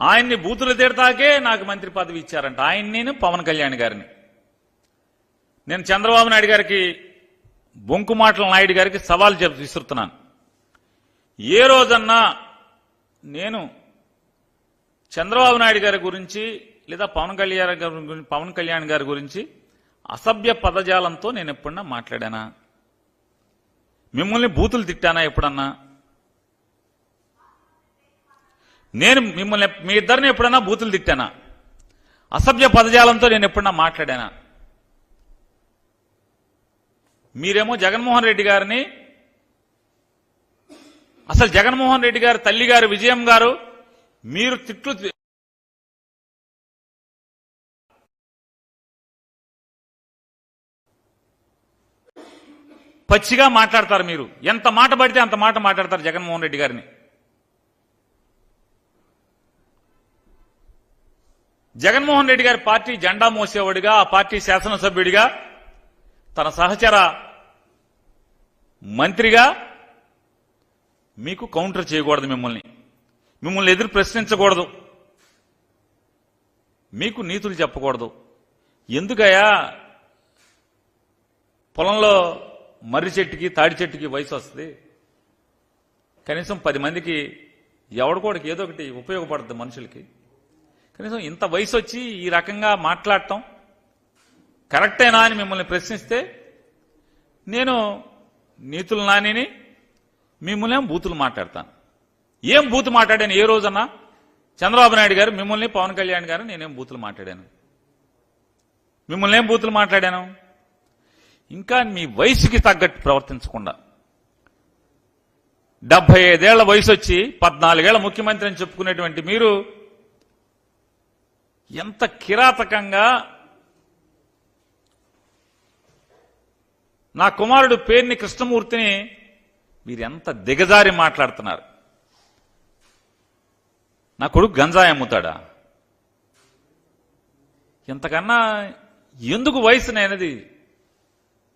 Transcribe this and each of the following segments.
ఆయన్ని బూతులు తిడతాకే నాకు మంత్రి పదవి ఇచ్చారంట. నేను పవన్ కళ్యాణ్ గారిని. నేను చంద్రబాబు నాయుడు గారికి, బొంకుమాటల నాయుడు గారికి సవాల్ విసురుతున్నాను. ఏ రోజన్నా నేను చంద్రబాబు నాయుడు గారి గురించి లేదా పవన్ కళ్యాణ్ గారి గురించి అసభ్య పదజాలంతో నేను ఎప్పుడన్నా మాట్లాడానా? మిమ్మల్ని బూతులు తిట్టానా ఎప్పుడన్నా? నేను మిమ్మల్ని మీ ఇద్దరిని ఎప్పుడన్నా బూతులు తిట్టానా? అసభ్య పదజాలంతో నేను ఎప్పుడన్నా మాట్లాడానా? మీరేమో జగన్మోహన్ రెడ్డి గారిని, అసలు జగన్మోహన్ రెడ్డి గారి తల్లి గారు విజయం గారు మీరు తిట్లు పచ్చిగా మాట్లాడతారు. మీరు ఎంత మాట పడితే అంత మాట మాట్లాడతారు జగన్మోహన్ రెడ్డి గారిని. జగన్మోహన్ రెడ్డి గారి పార్టీ జెండా మోసేవాడిగా, ఆ పార్టీ శాసనసభ్యుడిగా, తన సహచర మంత్రిగా మీకు కౌంటర్ చేయకూడదు. మిమ్మల్ని ఎదురు ప్రశ్నించకూడదు. మీకు నీతులు చెప్పకూడదు. ఎందుకయ్యా పొలంలో మర్రి చెట్టుకి తాడి చెట్టుకి వయసు వస్తుంది? కనీసం 10 మందికి ఎవడికోడికి ఏదో ఒకటి ఉపయోగపడుతుంది మనుషులకి. కనీసం ఇంత వయసు వచ్చి ఈ రకంగా మాట్లాడటం కరెక్టేనా అని మిమ్మల్ని ప్రశ్నిస్తే నేను నీతులు నానిని, మిమ్మల్ని బూతులు మాట్లాడతాను. ఏం బూతు మాట్లాడాను ఏ రోజన్నా? చంద్రబాబు నాయుడు గారు మిమ్మల్ని, పవన్ కళ్యాణ్ గారు నేనేం బూతులు మాట్లాడాను? మిమ్మల్ని ఏం బూతులు మాట్లాడాను? ఇంకా మీ వయసుకి తగ్గట్టు ప్రవర్తించకుండా 75 ఏళ్ల వయసు వచ్చి 14 ఏళ్ల ముఖ్యమంత్రి అని చెప్పుకునేటువంటి మీరు ఎంత కిరాతకంగా నా కుమారుడు పేర్ని కృష్ణమూర్తిని మీరు ఎంత దిగజారి మాట్లాడుతున్నారు. నా కొడుకు గంజాయి అమ్ముతాడా? ఇంతకన్నా ఎందుకు వయసు అనేది?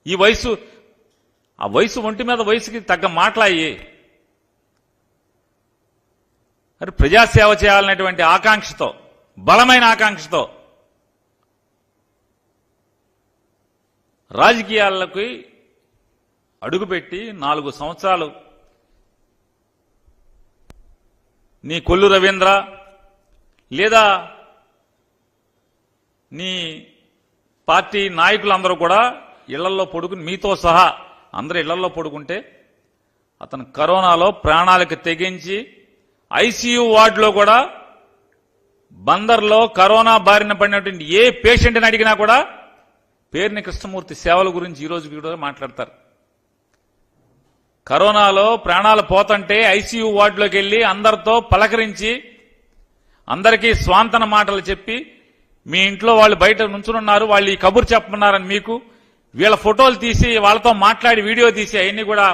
ఈ వయసు, ఆ వయసు ఒంటి మీద వయసుకి తగ్గ మాట్లాయి. మరి ప్రజాసేవ చేయాలనేటువంటి ఆకాంక్షతో, బలమైన ఆకాంక్షతో రాజకీయాలకి అడుగుపెట్టి 4 సంవత్సరాలు నీ కొల్లు రవీంద్ర లేదా నీ పార్టీ నాయకులందరూ కూడా ఇళ్లలో పడుకుని, మీతో సహా అందరూ ఇళ్లలో పడుకుంటే అతను కరోనాలో ప్రాణాలకు తెగించి ఐసీయూ వార్డులో కూడా బందర్లో కరోనా బారిన పడినటువంటి ఏ పేషెంట్ని అడిగినా కూడా పేర్ని కృష్ణమూర్తి సేవల గురించి ఈ రోజు కూడా మాట్లాడతారు. కరోనాలో ప్రాణాలు పోతుంటే ఐసీయూ వార్డులోకి వెళ్లి అందరితో పలకరించి, అందరికీ స్వాంతన మాటలు చెప్పి, మీ ఇంట్లో వాళ్ళు బయట నుంచునున్నారు, వాళ్ళు ఈ కబురు చెప్పమన్నారని మీకు వీళ్ళ ఫోటోలు తీసి వాళ్ళతో మాట్లాడి వీడియో తీసి అవన్నీ కూడా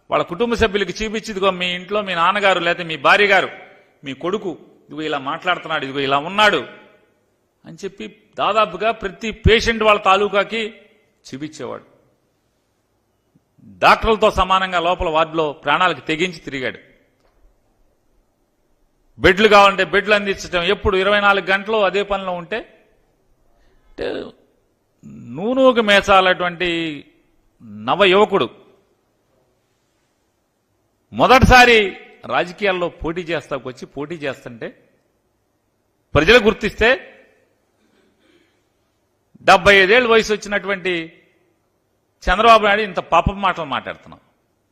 వాళ్ళ కుటుంబ సభ్యులకి చూపించి, ఇదిగో మీ ఇంట్లో మీ నాన్నగారు లేకపోతే మీ భార్య గారు, మీ కొడుకు ఇదిగో ఇలా మాట్లాడుతున్నాడు, ఇదిగో ఇలా ఉన్నాడు అని చెప్పి దాదాపుగా ప్రతి పేషెంట్ వాళ్ళ తాలూకాకి చూపించేవాడు. డాక్టర్లతో సమానంగా లోపల వార్డులో ప్రాణాలకు తెగించి తిరిగాడు. బెడ్లు కావాలంటే బెడ్లు అందించడం, ఎప్పుడు 24 గంటలు అదే పనిలో ఉంటే నూనూకు మేసాలటువంటి నవ యువకుడు మొదటిసారి రాజకీయాల్లో పోటీ చేస్తుంటే ప్రజలు గుర్తిస్తే 75 ఏళ్ళు వయసు వచ్చినటువంటి చంద్రబాబు నాయుడు ఇంత పాపం మాటలు మాట్లాడుతున్నాం.